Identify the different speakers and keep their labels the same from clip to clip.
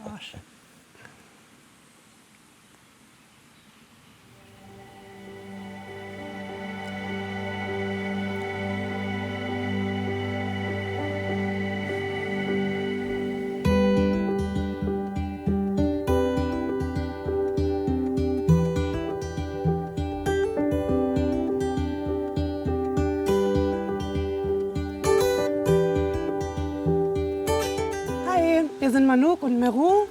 Speaker 1: Arsch. Hi, wir sind Manouk und Meru,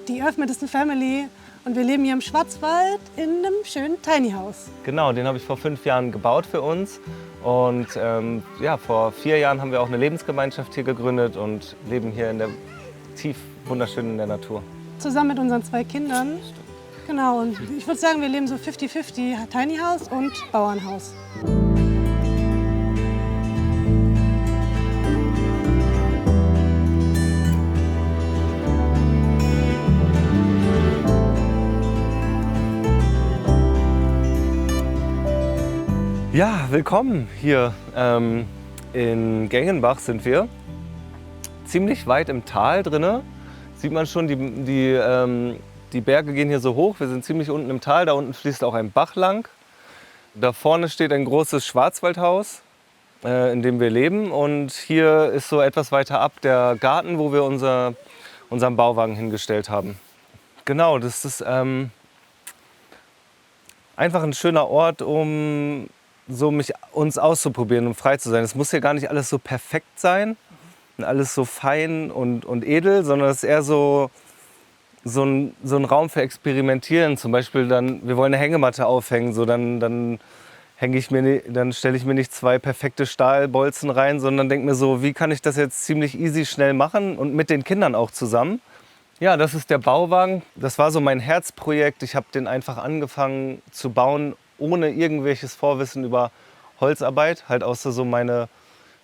Speaker 1: die Earth Medicine Family. Und wir leben hier im Schwarzwald in einem schönen Tiny House.
Speaker 2: Genau, den habe ich vor 5 Jahren gebaut für uns. Und ja, vor 4 Jahren haben wir auch eine Lebensgemeinschaft hier gegründet und leben hier in der tief wunderschön in der Natur.
Speaker 1: Zusammen mit unseren 2 Kindern. Genau, und ich würde sagen, wir leben so 50-50 Tiny House und Bauernhaus.
Speaker 2: Ja, willkommen hier in Gengenbach sind wir. Ziemlich weit im Tal drinne. Sieht man schon, die Berge gehen hier so hoch. Wir sind ziemlich unten im Tal. Da unten fließt auch ein Bach lang. Da vorne steht ein großes Schwarzwaldhaus, in dem wir leben. Und hier ist so etwas weiter ab der Garten, wo wir unseren Bauwagen hingestellt haben. Genau, das ist einfach ein schöner Ort, um so uns auszuprobieren und frei zu sein. Es muss ja gar nicht alles so perfekt sein und alles so fein und edel, sondern es ist eher so ein Raum für Experimentieren. Zum Beispiel wir wollen eine Hängematte aufhängen, so dann stelle ich mir nicht 2 perfekte Stahlbolzen rein, sondern denke mir so, wie kann ich das jetzt ziemlich easy schnell machen und mit den Kindern auch zusammen. Ja, das ist der Bauwagen. Das war so mein Herzprojekt. Ich habe den einfach angefangen zu bauen, ohne irgendwelches Vorwissen über Holzarbeit. Halt außer so meine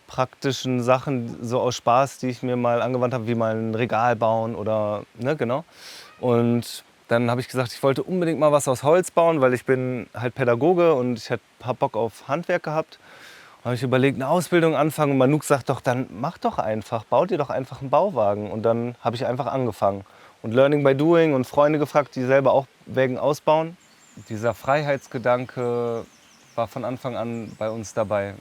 Speaker 2: praktischen Sachen, so aus Spaß, die ich mir mal angewandt habe, wie mal ein Regal bauen oder, ne, genau. Und dann habe ich gesagt, ich wollte unbedingt mal was aus Holz bauen, weil ich bin halt Pädagoge und ich habe Bock auf Handwerk gehabt. Da habe ich überlegt, eine Ausbildung anfangen und Manouk sagt doch, dann mach doch einfach, bau dir doch einfach einen Bauwagen. Und dann habe ich einfach angefangen. Und Learning by Doing und Freunde gefragt, die selber auch Wägen ausbauen. Dieser Freiheitsgedanke war von Anfang an bei uns dabei.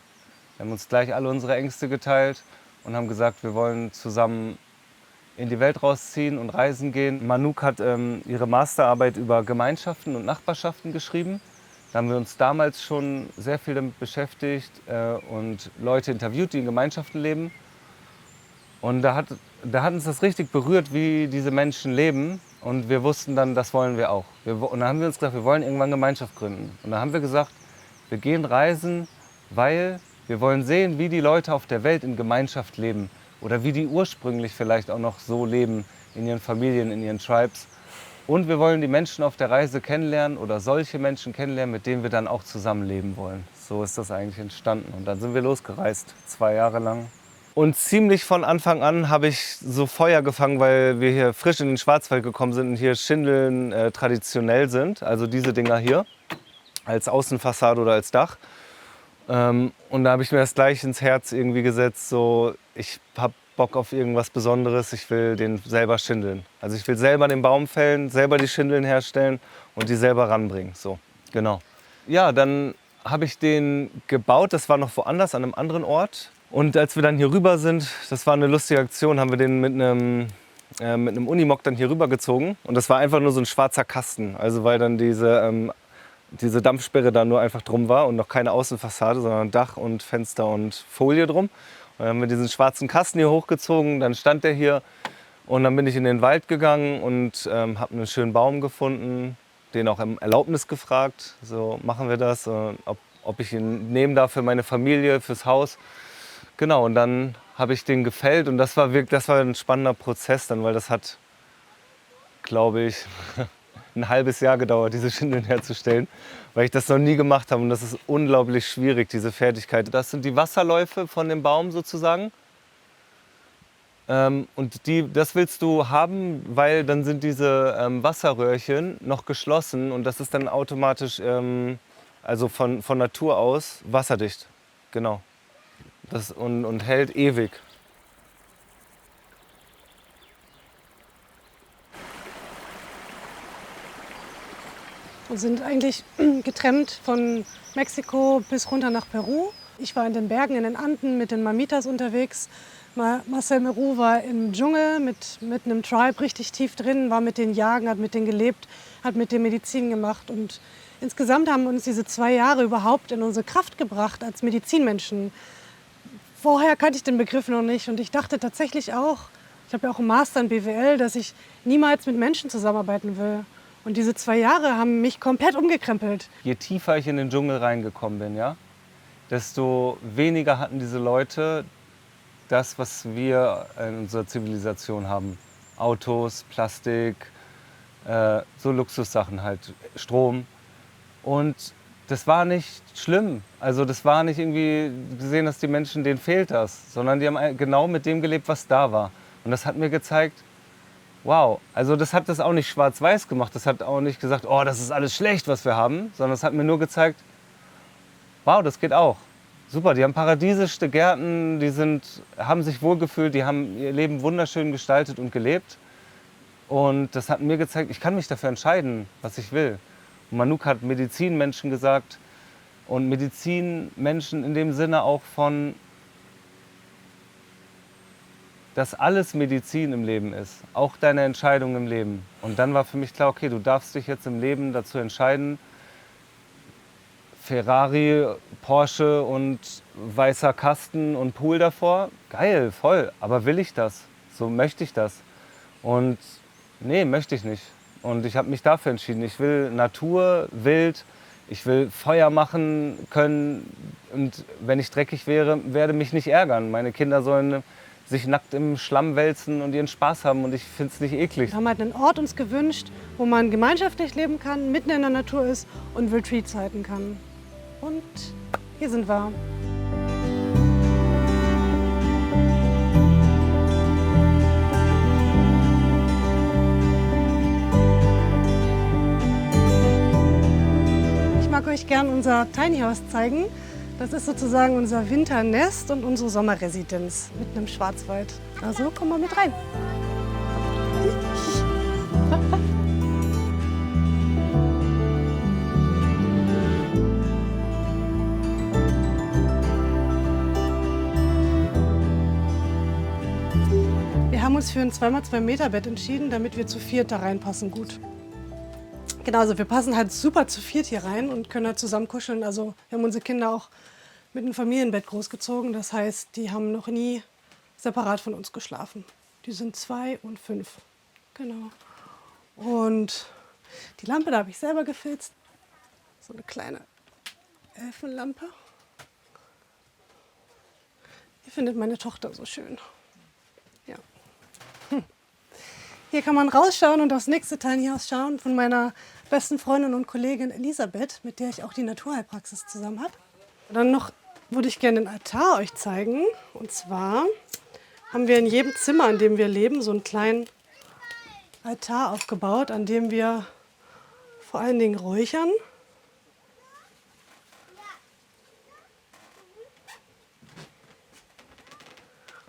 Speaker 2: Wir haben uns gleich alle unsere Ängste geteilt und haben gesagt, wir wollen zusammen in die Welt rausziehen und reisen gehen. Manouk hat ihre Masterarbeit über Gemeinschaften und Nachbarschaften geschrieben. Da haben wir uns damals schon sehr viel damit beschäftigt und Leute interviewt, die in Gemeinschaften leben. Und da hat uns das richtig berührt, wie diese Menschen leben. Und wir wussten dann, das wollen wir auch. Und dann haben wir uns gesagt, wir wollen irgendwann Gemeinschaft gründen. Und dann haben wir gesagt, wir gehen reisen, weil wir wollen sehen, wie die Leute auf der Welt in Gemeinschaft leben. Oder wie die ursprünglich vielleicht auch noch so leben, in ihren Familien, in ihren Tribes. Und wir wollen die Menschen auf der Reise kennenlernen oder solche Menschen kennenlernen, mit denen wir dann auch zusammenleben wollen. So ist das eigentlich entstanden. Und dann sind wir losgereist, 2 Jahre lang. Und ziemlich von Anfang an habe ich so Feuer gefangen, weil wir hier frisch in den Schwarzwald gekommen sind und hier Schindeln traditionell sind. Also diese Dinger hier, als Außenfassade oder als Dach. Und da habe ich mir das gleich ins Herz irgendwie gesetzt, so ich habe Bock auf irgendwas Besonderes, ich will den selber schindeln. Also ich will selber den Baum fällen, selber die Schindeln herstellen und die selber ranbringen. So, genau. Ja, dann habe ich den gebaut, das war noch woanders, an einem anderen Ort. Und als wir dann hier rüber sind, das war eine lustige Aktion, haben wir den mit einem Unimog dann hier rüber gezogen. Und das war einfach nur so ein schwarzer Kasten, also weil dann diese Dampfsperre da nur einfach drum war und noch keine Außenfassade, sondern Dach und Fenster und Folie drum. Und dann haben wir diesen schwarzen Kasten hier hochgezogen, dann stand der hier und dann bin ich in den Wald gegangen und habe einen schönen Baum gefunden, den auch um Erlaubnis gefragt, so machen wir das, ob ich ihn nehmen darf für meine Familie, fürs Haus. Genau, und dann habe ich den gefällt und das war ein spannender Prozess dann, weil das hat, glaube ich, ein halbes Jahr gedauert, diese Schindeln herzustellen, weil ich das noch nie gemacht habe und das ist unglaublich schwierig, diese Fertigkeit. Das sind die Wasserläufe von dem Baum sozusagen und das willst du haben, weil dann sind diese Wasserröhrchen noch geschlossen und das ist dann automatisch, also von Natur aus, wasserdicht, genau. Und hält ewig.
Speaker 1: und sind eigentlich getrennt von Mexiko bis runter nach Peru. Ich war in den Bergen, in den Anden mit den Mamitas unterwegs. Marcel Meroux war im Dschungel mit einem Tribe richtig tief drin, war mit denen jagen, hat mit denen gelebt, hat mit denen Medizin gemacht. Und insgesamt haben uns diese 2 Jahre überhaupt in unsere Kraft gebracht als Medizinmenschen. Vorher kannte ich den Begriff noch nicht und ich dachte tatsächlich auch, ich habe ja auch einen Master in BWL, dass ich niemals mit Menschen zusammenarbeiten will. Und diese 2 Jahre haben mich komplett umgekrempelt.
Speaker 2: Je tiefer ich in den Dschungel reingekommen bin, ja, desto weniger hatten diese Leute das, was wir in unserer Zivilisation haben. Autos, Plastik, so Luxussachen halt, Strom. Und das war nicht schlimm. Also das war nicht irgendwie gesehen, dass die Menschen, denen fehlt das, sondern die haben genau mit dem gelebt, was da war. Und das hat mir gezeigt, wow, also das hat das auch nicht schwarz-weiß gemacht. Das hat auch nicht gesagt, oh, das ist alles schlecht, was wir haben, sondern es hat mir nur gezeigt, wow, das geht auch. Super, die haben paradiesischste Gärten, haben sich wohlgefühlt, die haben ihr Leben wunderschön gestaltet und gelebt. Und das hat mir gezeigt, ich kann mich dafür entscheiden, was ich will. Und Manuk hat Medizinmenschen gesagt. Und Medizinmenschen in dem Sinne auch von, dass alles Medizin im Leben ist. Auch deine Entscheidung im Leben. Und dann war für mich klar, okay, du darfst dich jetzt im Leben dazu entscheiden, Ferrari, Porsche und weißer Kasten und Pool davor. Geil, voll. Aber will ich das? So möchte ich das? Und nee, möchte ich nicht. Und ich habe mich dafür entschieden. Ich will Natur, Wild, ich will Feuer machen können. Und wenn ich dreckig wäre, werde mich nicht ärgern. Meine Kinder sollen sich nackt im Schlamm wälzen und ihren Spaß haben. Und ich finde es nicht eklig.
Speaker 1: Wir haben halt einen Ort uns gewünscht, wo man gemeinschaftlich leben kann, mitten in der Natur ist und Retreats halten kann. Und hier sind wir. Ich mag euch gern unser Tiny House zeigen. Das ist sozusagen unser Winternest und unsere Sommerresidenz mitten im Schwarzwald. Also komm mal mit rein. Wir haben uns für ein 2x2 Meter Bett entschieden, damit wir zu viert da reinpassen gut. Genau, also wir passen halt super zu viert hier rein und können halt zusammen kuscheln. Also wir haben unsere Kinder auch mit einem Familienbett großgezogen. Das heißt, die haben noch nie separat von uns geschlafen. Die sind 2 und 5. Genau. Und die Lampe, da habe ich selber gefilzt. So eine kleine Elfenlampe. Die findet meine Tochter so schön. Ja. Hier kann man rausschauen und aufs nächste Tiny House schauen von meiner besten Freundin und Kollegin Elisabeth, mit der ich auch die Naturheilpraxis zusammen habe. Und dann noch würde ich gerne den Altar euch zeigen. Und zwar haben wir in jedem Zimmer, in dem wir leben, so einen kleinen Altar aufgebaut, an dem wir vor allen Dingen räuchern.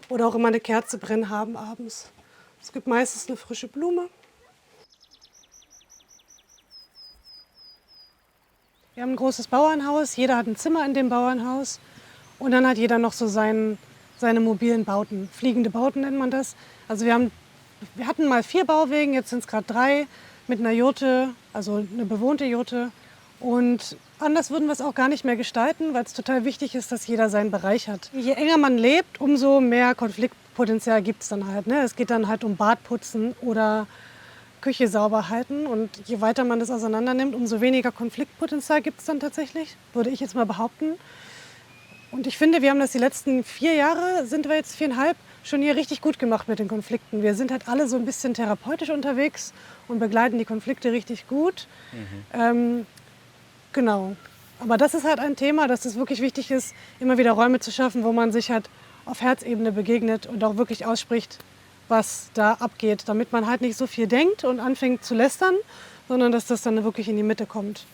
Speaker 1: Oder auch immer eine Kerze brennen haben abends. Es gibt meistens eine frische Blume. Wir haben ein großes Bauernhaus, jeder hat ein Zimmer in dem Bauernhaus und dann hat jeder noch so seine mobilen Bauten, fliegende Bauten nennt man das. Also wir hatten mal 4 Bauwegen, jetzt sind es gerade 3 mit einer Jurte, also eine bewohnte Jurte. Und anders würden wir es auch gar nicht mehr gestalten, weil es total wichtig ist, dass jeder seinen Bereich hat. Je enger man lebt, umso mehr Konfliktpotenzial gibt es dann halt. Ne? Es geht dann halt um Badputzen oder Küche sauber halten. Und je weiter man das auseinander nimmt, umso weniger Konfliktpotenzial gibt es dann tatsächlich, würde ich jetzt mal behaupten. Und ich finde, wir haben das die letzten 4 Jahre, sind wir jetzt 4,5, schon hier richtig gut gemacht mit den Konflikten. Wir sind halt alle so ein bisschen therapeutisch unterwegs und begleiten die Konflikte richtig gut. Genau. Aber das ist halt ein Thema, dass es wirklich wichtig ist, immer wieder Räume zu schaffen, wo man sich halt auf Herzebene begegnet und auch wirklich ausspricht, was da abgeht, damit man halt nicht so viel denkt und anfängt zu lästern, sondern dass das dann wirklich in die Mitte kommt.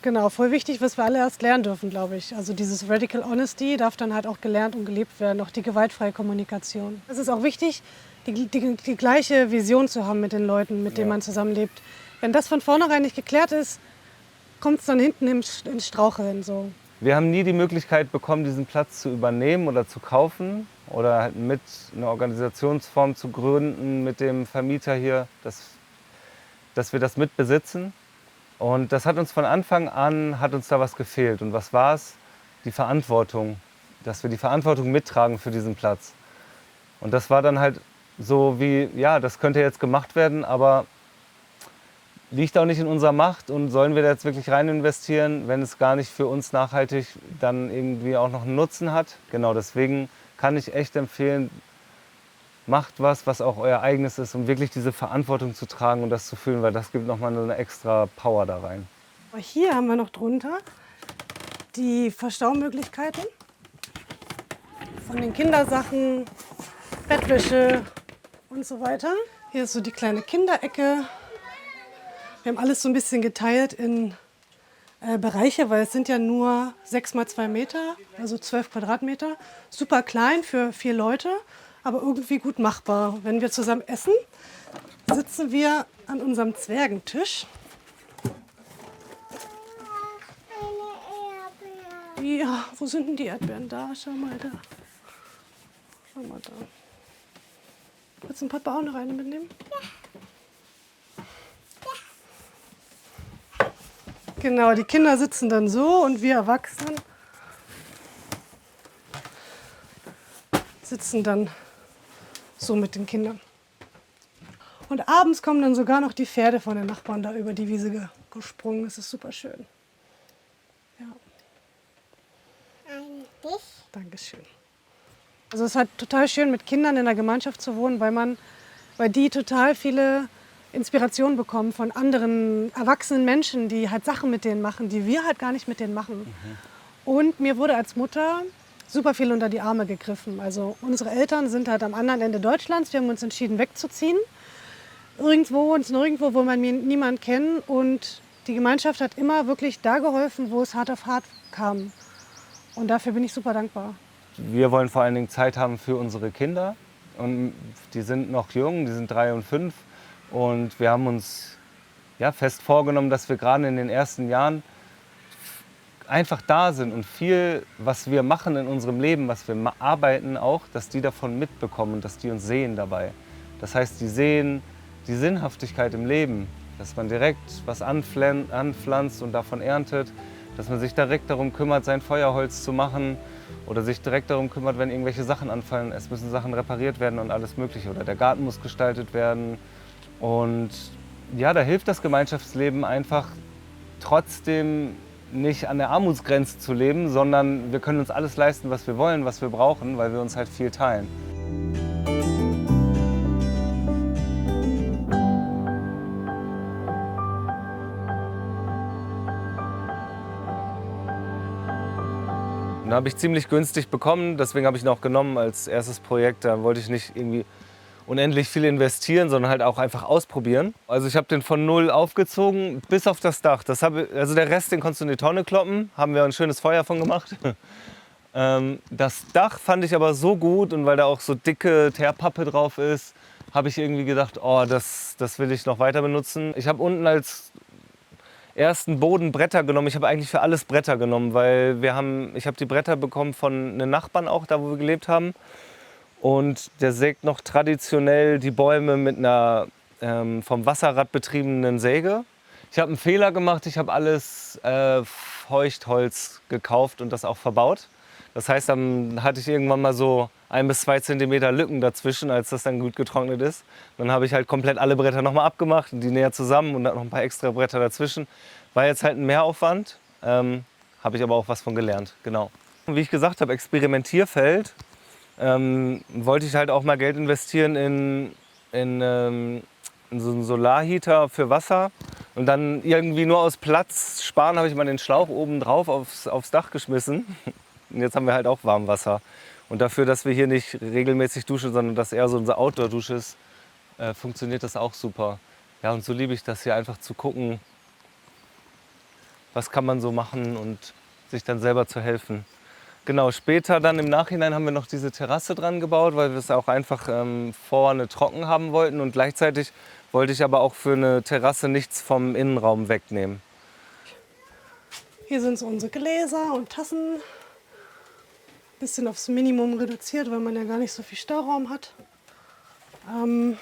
Speaker 1: Genau, voll wichtig, was wir alle erst lernen dürfen, glaube ich. Also dieses Radical Honesty darf dann halt auch gelernt und gelebt werden, auch die gewaltfreie Kommunikation. Es ist auch wichtig, die gleiche Vision zu haben mit den Leuten, mit denen man zusammenlebt. wenn das von vornherein nicht geklärt ist, kommt es dann hinten ins Straucheln. So.
Speaker 2: Wir haben nie die Möglichkeit bekommen, diesen Platz zu übernehmen oder zu kaufen oder halt mit einer Organisationsform zu gründen mit dem Vermieter hier, dass wir das mitbesitzen. Und das hat uns von Anfang an, hat uns da was gefehlt. Und was war es? Die Verantwortung, dass wir die Verantwortung mittragen für diesen Platz. Und das war dann halt so wie, ja, das könnte jetzt gemacht werden, aber liegt auch nicht in unserer Macht. Und sollen wir da jetzt wirklich rein investieren, wenn es gar nicht für uns nachhaltig dann irgendwie auch noch einen Nutzen hat? Genau, deswegen kann ich echt empfehlen, macht was auch euer eigenes ist, um wirklich diese Verantwortung zu tragen und das zu fühlen, weil das gibt nochmal eine extra Power da rein.
Speaker 1: Hier haben wir noch drunter die Verstaumöglichkeiten von den Kindersachen, Bettwäsche und so weiter. Hier ist so die kleine Kinderecke. Wir haben alles so ein bisschen geteilt in Bereiche, weil es sind ja nur 6 mal 2 Meter, also 12 Quadratmeter. Super klein für 4 Leute, aber irgendwie gut machbar. Wenn wir zusammen essen, sitzen wir an unserem Zwergentisch. Ja, wo sind denn die Erdbeeren? Da, schau mal da. Schau mal da. Willst du Papa auch noch eine mitnehmen? Genau, die Kinder sitzen dann so und wir Erwachsenen sitzen dann so mit den Kindern. Und abends kommen dann sogar noch die Pferde von den Nachbarn da über die Wiese gesprungen. Das ist super schön. Ja. Dankeschön. Also es ist halt total schön, mit Kindern in der Gemeinschaft zu wohnen, weil die total viele Inspiration bekommen von anderen erwachsenen Menschen, die halt Sachen mit denen machen, die wir halt gar nicht mit denen machen. Und mir wurde als Mutter super viel unter die Arme gegriffen. Also unsere Eltern sind halt am anderen Ende Deutschlands. Wir haben uns entschieden, wegzuziehen. Nirgendwo, wo man niemand kennt. Und die Gemeinschaft hat immer wirklich da geholfen, wo es hart auf hart kam. Und dafür bin ich super dankbar.
Speaker 2: Wir wollen vor allen Dingen Zeit haben für unsere Kinder. Und die sind noch jung, die sind 3 und 5. Und wir haben uns fest vorgenommen, dass wir gerade in den ersten Jahren einfach da sind und viel, was wir machen in unserem Leben, was wir arbeiten auch, dass die davon mitbekommen und dass die uns sehen dabei. Das heißt, die sehen die Sinnhaftigkeit im Leben, dass man direkt was anpflanzt und davon erntet, dass man sich direkt darum kümmert, sein Feuerholz zu machen oder sich direkt darum kümmert, wenn irgendwelche Sachen anfallen. Es müssen Sachen repariert werden und alles Mögliche oder der Garten muss gestaltet werden. Und ja, da hilft das Gemeinschaftsleben einfach trotzdem nicht an der Armutsgrenze zu leben, sondern wir können uns alles leisten, was wir wollen, was wir brauchen, weil wir uns halt viel teilen. Da habe ich ziemlich günstig bekommen, deswegen habe ich ihn auch genommen als erstes Projekt. Da wollte ich nicht irgendwie unendlich viel investieren, sondern halt auch einfach ausprobieren. Also ich habe den von null aufgezogen bis auf das Dach. Also der Rest, den konntest du in die Tonne kloppen, haben wir ein schönes Feuer von gemacht. Das Dach fand ich aber so gut und weil da auch so dicke Teerpappe drauf ist, habe ich irgendwie gedacht, oh, das will ich noch weiter benutzen. Ich habe unten als ersten Boden Bretter genommen. Ich habe eigentlich für alles Bretter genommen, weil ich habe die Bretter bekommen von einem Nachbarn auch, da wo wir gelebt haben. Und der sägt noch traditionell die Bäume mit einer vom Wasserrad betriebenen Säge. Ich habe einen Fehler gemacht, ich habe alles Feuchtholz gekauft und das auch verbaut. Das heißt, dann hatte ich irgendwann mal so 1 bis 2 Zentimeter Lücken dazwischen, als das dann gut getrocknet ist. Dann habe ich halt komplett alle Bretter nochmal abgemacht und die näher zusammen und dann noch ein paar extra Bretter dazwischen. War jetzt halt ein Mehraufwand, habe ich aber auch was von gelernt, genau. Und wie ich gesagt habe, Experimentierfeld. Wollte ich halt auch mal Geld investieren in so einen Solarheater für Wasser. Und dann irgendwie nur aus Platz sparen habe ich mal den Schlauch oben drauf aufs Dach geschmissen. Und jetzt haben wir halt auch Warmwasser. Und dafür, dass wir hier nicht regelmäßig duschen, sondern dass eher so unser Outdoor-Dusche ist, funktioniert das auch super. Ja, und so liebe ich das hier einfach zu gucken, was kann man so machen und sich dann selber zu helfen. Genau, später dann im Nachhinein haben wir noch diese Terrasse dran gebaut, weil wir es auch einfach vorne trocken haben wollten. Und gleichzeitig wollte ich aber auch für eine Terrasse nichts vom Innenraum wegnehmen.
Speaker 1: Hier sind so unsere Gläser und Tassen. Bisschen aufs Minimum reduziert, weil man ja gar nicht so viel Stauraum hat. Wir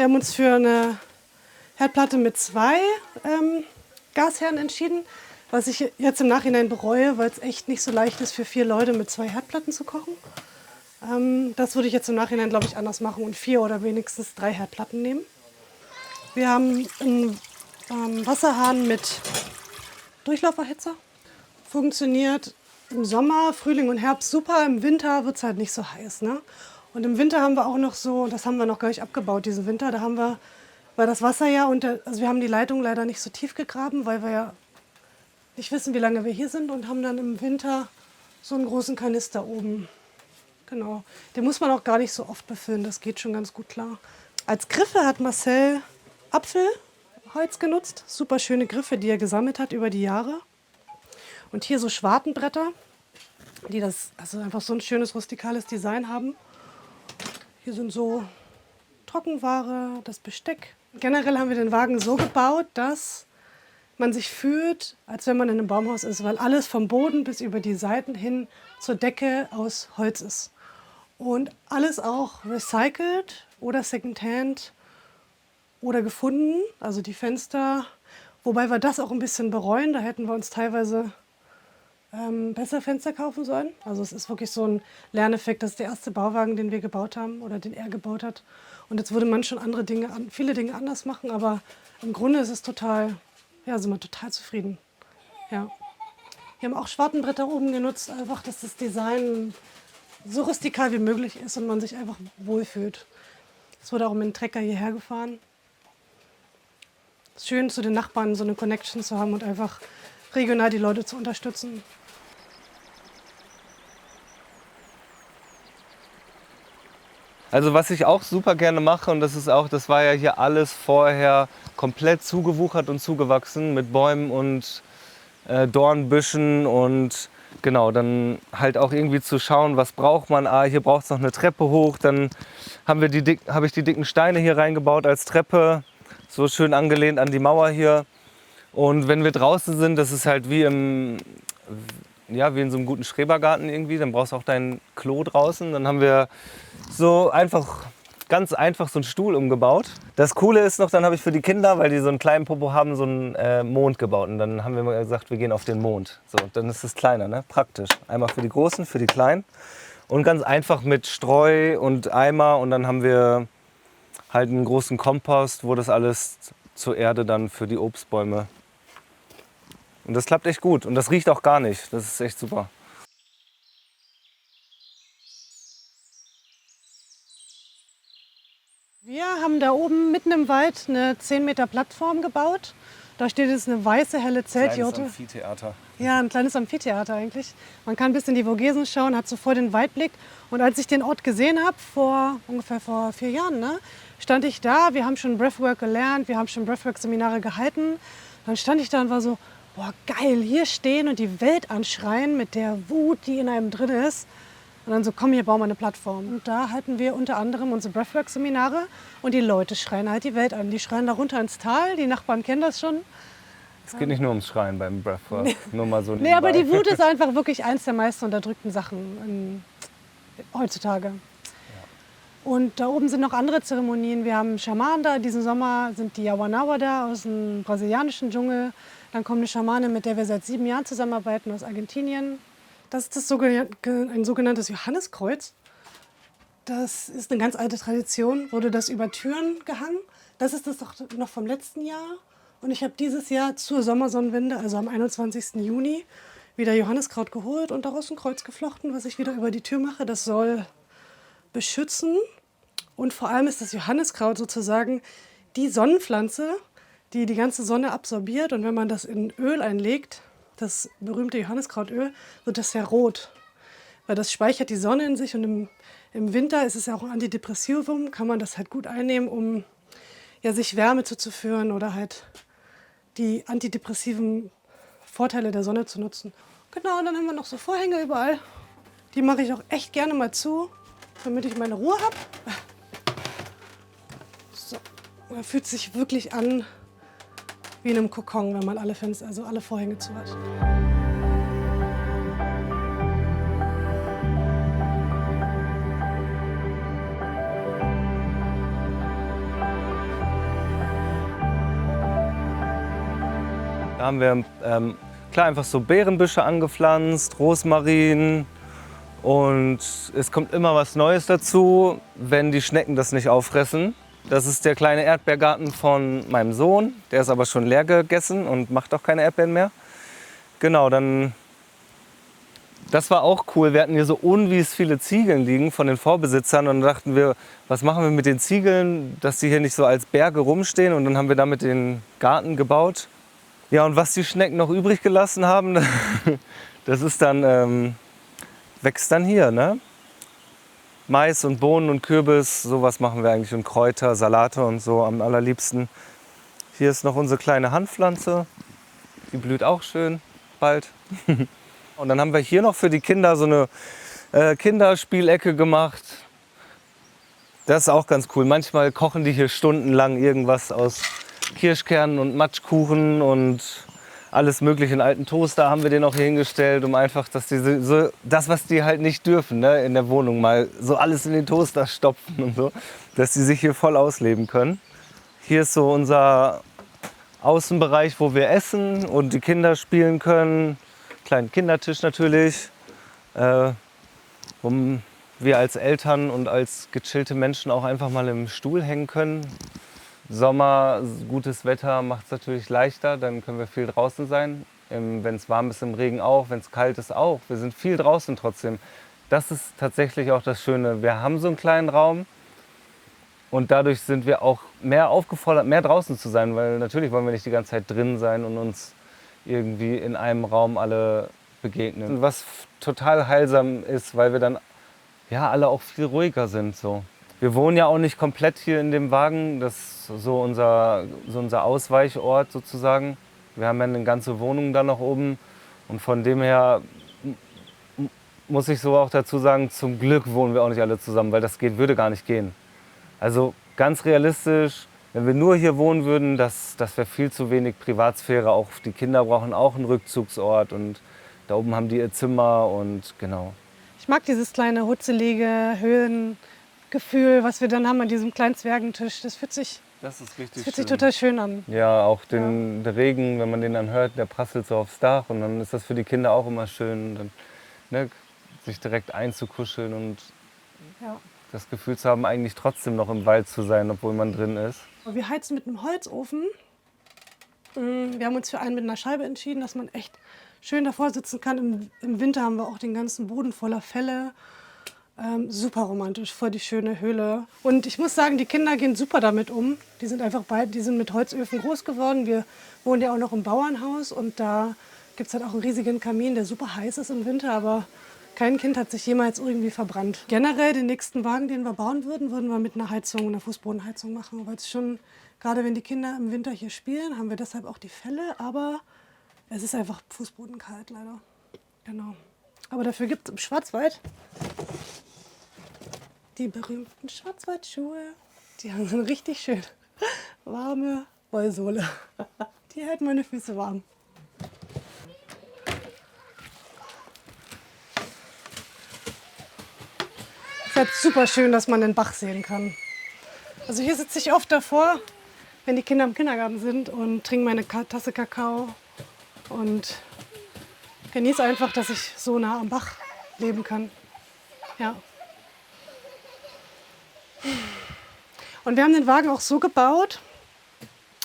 Speaker 1: haben uns für eine Herdplatte mit 2 Gasherden entschieden, was ich jetzt im Nachhinein bereue, weil es echt nicht so leicht ist, für 4 Leute mit 2 Herdplatten zu kochen. Das würde ich jetzt im Nachhinein, glaube ich, anders machen und 4 oder wenigstens 3 Herdplatten nehmen. Wir haben einen Wasserhahn mit Durchlauferhitzer. Funktioniert im Sommer, Frühling und Herbst super. Im Winter wird es halt nicht so heiß. Ne? Und im Winter haben wir auch noch so, das haben wir noch gar nicht abgebaut diesen Winter, da haben wir, weil das Wasser ja, also wir haben die Leitung leider nicht so tief gegraben, weil wir ja nicht wissen, wie lange wir hier sind und haben dann im Winter so einen großen Kanister oben. Genau. Den muss man auch gar nicht so oft befüllen, das geht schon ganz gut klar. Als Griffe hat Marcel Apfelholz genutzt. Super schöne Griffe, die er gesammelt hat über die Jahre. Und hier so Schwartenbretter, die also einfach so ein schönes rustikales Design haben. Hier sind so Trockenware, das Besteck. Generell haben wir den Wagen so gebaut, dass man sich fühlt, als wenn man in einem Baumhaus ist, weil alles vom Boden bis über die Seiten hin zur Decke aus Holz ist. Und alles auch recycelt oder secondhand oder gefunden, also die Fenster. Wobei wir das auch ein bisschen bereuen, da hätten wir uns teilweise besser Fenster kaufen sollen. Also es ist wirklich so ein Lerneffekt. Das ist der erste Bauwagen, den wir gebaut haben oder den er gebaut hat. Und jetzt würde man schon viele Dinge anders machen, aber im Grunde ist es total, ja, sind wir total zufrieden. Ja. Wir haben auch Schwartenbretter oben genutzt, einfach, dass das Design so rustikal wie möglich ist und man sich einfach wohlfühlt. Es wurde auch mit dem Trecker hierher gefahren. Es ist schön, zu den Nachbarn so eine Connection zu haben und einfach regional die Leute zu unterstützen.
Speaker 2: Also was ich auch super gerne mache, und das war ja hier alles vorher komplett zugewuchert und zugewachsen mit Bäumen und Dornbüschen und genau, dann halt auch irgendwie zu schauen, was braucht man. Hier braucht es noch eine Treppe hoch, dann habe ich die dicken Steine hier reingebaut als Treppe, so schön angelehnt an die Mauer hier. Und wenn wir draußen sind, das ist halt wie in so einem guten Schrebergarten irgendwie, dann brauchst du auch dein Klo draußen. Dann haben wir ganz einfach so einen Stuhl umgebaut. Das Coole ist noch, dann habe ich für die Kinder, weil die so einen kleinen Popo haben, so einen Mond gebaut. Und dann haben wir mal gesagt, wir gehen auf den Mond. So, dann ist es kleiner, ne? Praktisch. Einmal für die Großen, für die Kleinen. Und ganz einfach mit Streu und Eimer. Und dann haben wir halt einen großen Kompost, wo das alles zur Erde dann für die Obstbäume. Und das klappt echt gut. Und das riecht auch gar nicht. Das ist echt super.
Speaker 1: Wir haben da oben mitten im Wald eine 10 Meter Plattform gebaut. Da steht jetzt eine weiße, helle Zeltjurte.
Speaker 2: Kleines Amphitheater.
Speaker 1: Ja, ein kleines Amphitheater eigentlich. Man kann bis in die Vogesen schauen, hat so voll den Weitblick. Und als ich den Ort gesehen habe, ungefähr vor 4 Jahren, ne, stand ich da. Wir haben schon Breathwork gelernt, wir haben schon Breathwork-Seminare gehalten. Dann stand ich da und war so, boah, geil, hier stehen und die Welt anschreien mit der Wut, die in einem drin ist. Und dann so, komm, hier bauen wir eine Plattform. Und da halten wir unter anderem unsere Breathwork-Seminare. Und die Leute schreien halt die Welt an. Die schreien da runter ins Tal, die Nachbarn kennen das schon.
Speaker 2: Es geht nicht nur ums Schreien beim Breathwork, nur mal so
Speaker 1: Nee, aber die Wut ist einfach wirklich eins der meist unterdrückten Sachen heutzutage. Ja. Und da oben sind noch andere Zeremonien. Wir haben Schamanen da. Diesen Sommer sind die Yawanawa da aus dem brasilianischen Dschungel. Dann kommt eine Schamane, mit der wir seit 7 Jahren zusammenarbeiten, aus Argentinien. Das ist ein sogenanntes Johanneskreuz. Das ist eine ganz alte Tradition, wurde das über Türen gehangen. Das ist das doch noch vom letzten Jahr. Und ich habe dieses Jahr zur Sommersonnenwende, also am 21. Juni, wieder Johanniskraut geholt und daraus ein Kreuz geflochten, was ich wieder über die Tür mache. Das soll beschützen. Und vor allem ist das Johanniskraut sozusagen die Sonnenpflanze, die die ganze Sonne absorbiert. Und wenn man das in Öl einlegt, das berühmte Johanniskrautöl, wird das sehr rot. Weil das speichert die Sonne in sich und im Winter ist es ja auch ein Antidepressivum, kann man das halt gut einnehmen, um ja, sich Wärme zuzuführen oder halt die antidepressiven Vorteile der Sonne zu nutzen. Genau, und dann haben wir noch so Vorhänge überall. Die mache ich auch echt gerne mal zu, damit ich meine Ruhe habe. So, man fühlt sich wirklich an wie in einem Kokon, wenn man alle Fenster, also alle Vorhänge zu hat.
Speaker 2: Da haben wir klar einfach so Beerenbüsche angepflanzt, Rosmarin und es kommt immer was Neues dazu, wenn die Schnecken das nicht auffressen. Das ist der kleine Erdbeergarten von meinem Sohn, der ist aber schon leer gegessen und macht auch keine Erdbeeren mehr. Genau, dann das war auch cool. Wir hatten hier so unwies viele Ziegeln liegen von den Vorbesitzern und dann dachten wir, was machen wir mit den Ziegeln, dass die hier nicht so als Berge rumstehen, und dann haben wir damit den Garten gebaut. Ja, und was die Schnecken noch übrig gelassen haben, das ist dann, wächst dann hier, ne? Mais und Bohnen und Kürbis, sowas machen wir eigentlich, und Kräuter, Salate und so am allerliebsten. Hier ist noch unsere kleine Hanfpflanze, die blüht auch schön bald. Und dann haben wir hier noch für die Kinder so eine Kinderspielecke gemacht. Das ist auch ganz cool. Manchmal kochen die hier stundenlang irgendwas aus Kirschkernen und Matschkuchen und alles mögliche. In alten Toaster haben wir den auch hier hingestellt, um einfach, dass die so, das, was die halt nicht dürfen, ne, in der Wohnung mal so alles in den Toaster stopfen und so, dass die sich hier voll ausleben können. Hier ist so unser Außenbereich, wo wir essen und die Kinder spielen können. Kleinen Kindertisch natürlich, wo wir als Eltern und als gechillte Menschen auch einfach mal im Stuhl hängen können. Sommer, gutes Wetter macht es natürlich leichter, dann können wir viel draußen sein. Wenn es warm ist, im Regen auch, wenn es kalt ist auch. Wir sind viel draußen trotzdem. Das ist tatsächlich auch das Schöne. Wir haben so einen kleinen Raum und dadurch sind wir auch mehr aufgefordert, mehr draußen zu sein, weil natürlich wollen wir nicht die ganze Zeit drin sein und uns irgendwie in einem Raum alle begegnen. Was total heilsam ist, weil wir dann ja alle auch viel ruhiger sind. So. Wir wohnen ja auch nicht komplett hier in dem Wagen, das ist so unser Ausweichort sozusagen. Wir haben ja eine ganze Wohnung da noch oben und von dem her muss ich so auch dazu sagen, zum Glück wohnen wir auch nicht alle zusammen, weil das würde gar nicht gehen. Also ganz realistisch, wenn wir nur hier wohnen würden, das wäre viel zu wenig Privatsphäre. Auch die Kinder brauchen auch einen Rückzugsort und da oben haben die ihr Zimmer und genau.
Speaker 1: Ich mag dieses kleine hutzelige Höhlengefühl, was wir dann haben an diesem kleinen Zwergentisch. Das fühlt sich total schön an.
Speaker 2: Ja, auch der Regen, wenn man den dann hört, der prasselt so aufs Dach und dann ist das für die Kinder auch immer schön, dann, ne, sich direkt einzukuscheln und das Gefühl zu haben, eigentlich trotzdem noch im Wald zu sein, obwohl man drin ist.
Speaker 1: Wir heizen mit einem Holzofen. Wir haben uns für einen mit einer Scheibe entschieden, dass man echt schön davor sitzen kann. Im Winter haben wir auch den ganzen Boden voller Felle. Super romantisch, voll die schöne Höhle. Und ich muss sagen, die Kinder gehen super damit um. Die sind mit Holzöfen groß geworden. Wir wohnen ja auch noch im Bauernhaus und da gibt es halt auch einen riesigen Kamin, der super heiß ist im Winter, aber kein Kind hat sich jemals irgendwie verbrannt. Generell den nächsten Wagen, den wir bauen würden wir mit einer Heizung, einer Fußbodenheizung machen. Weil es schon, gerade wenn die Kinder im Winter hier spielen, haben wir deshalb auch die Felle, aber es ist einfach fußbodenkalt leider. Genau. Aber dafür gibt es im Schwarzwald die berühmten Schwarzwaldschuhe. Die haben so eine richtig schön warme Wollsohle. Die halten meine Füße warm. Es ist halt super schön, dass man den Bach sehen kann. Also hier sitze ich oft davor, wenn die Kinder im Kindergarten sind und trinke meine Tasse Kakao und genieße einfach, dass ich so nah am Bach leben kann. Ja. Und wir haben den Wagen auch so gebaut,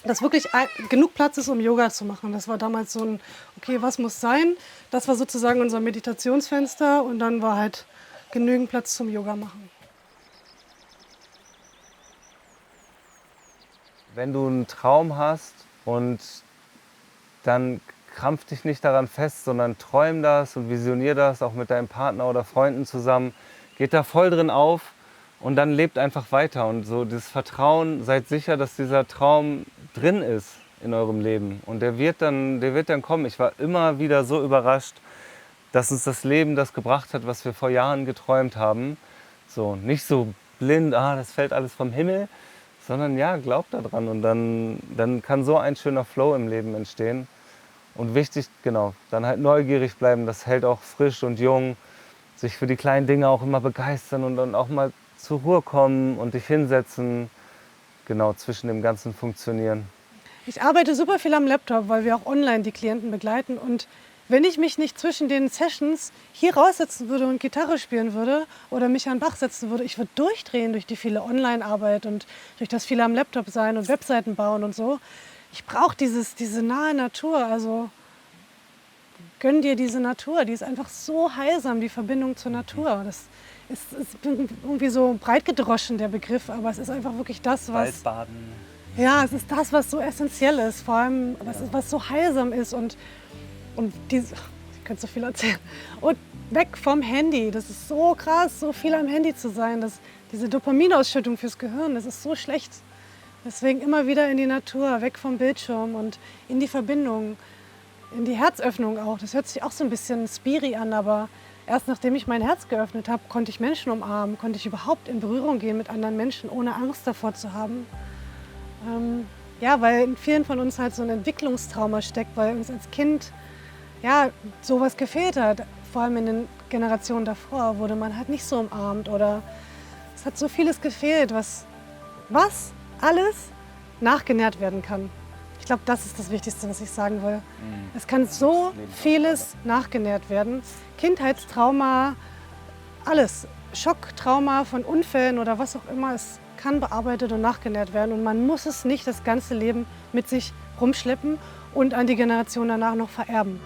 Speaker 1: dass wirklich genug Platz ist, um Yoga zu machen. Das war damals so ein, okay, was muss sein? Das war sozusagen unser Meditationsfenster und dann war halt genügend Platz zum Yoga machen.
Speaker 2: Wenn du einen Traum hast und dann krampf dich nicht daran fest, sondern träum das und visionier das auch mit deinem Partner oder Freunden zusammen. Geht da voll drin auf und dann lebt einfach weiter. Und so dieses Vertrauen, seid sicher, dass dieser Traum drin ist in eurem Leben. Und der wird dann kommen. Ich war immer wieder so überrascht, dass uns das Leben das gebracht hat, was wir vor Jahren geträumt haben. So, nicht so blind, das fällt alles vom Himmel, sondern ja, glaubt daran. Und dann kann so ein schöner Flow im Leben entstehen. Und wichtig, genau, dann halt neugierig bleiben, das hält auch frisch und jung, sich für die kleinen Dinge auch immer begeistern und dann auch mal zur Ruhe kommen und dich hinsetzen, genau, zwischen dem ganzen Funktionieren.
Speaker 1: Ich arbeite super viel am Laptop, weil wir auch online die Klienten begleiten. Und wenn ich mich nicht zwischen den Sessions hier raussetzen würde und Gitarre spielen würde oder mich an den Bach setzen würde, ich würde durchdrehen durch die viele Online-Arbeit und durch das viele am Laptop sein und Webseiten bauen und so. Ich brauche diese nahe Natur. Also gönn dir diese Natur. Die ist einfach so heilsam, die Verbindung zur Natur. Das ist irgendwie so breit gedroschen, der Begriff, aber es ist einfach wirklich das, was...
Speaker 3: Waldbaden.
Speaker 1: Ja, es ist das, was so essentiell ist, vor allem was so heilsam ist und ich könnte so viel erzählen. Und weg vom Handy, das ist so krass, so viel am Handy zu sein, diese Dopaminausschüttung fürs Gehirn, das ist so schlecht. Deswegen immer wieder in die Natur, weg vom Bildschirm und in die Verbindung, in die Herzöffnung auch. Das hört sich auch so ein bisschen spiri an, aber erst nachdem ich mein Herz geöffnet habe, konnte ich Menschen umarmen, konnte ich überhaupt in Berührung gehen mit anderen Menschen, ohne Angst davor zu haben. Ja, weil in vielen von uns halt so ein Entwicklungstrauma steckt, weil uns als Kind ja, sowas gefehlt hat. Vor allem in den Generationen davor wurde man halt nicht so umarmt oder es hat so vieles gefehlt, was alles nachgenährt werden kann. Ich glaube, das ist das Wichtigste, was ich sagen will. Es kann so vieles nachgenährt werden. Kindheitstrauma, alles. Schocktrauma von Unfällen oder was auch immer, es kann bearbeitet und nachgenährt werden. Und man muss es nicht das ganze Leben mit sich rumschleppen und an die Generation danach noch vererben.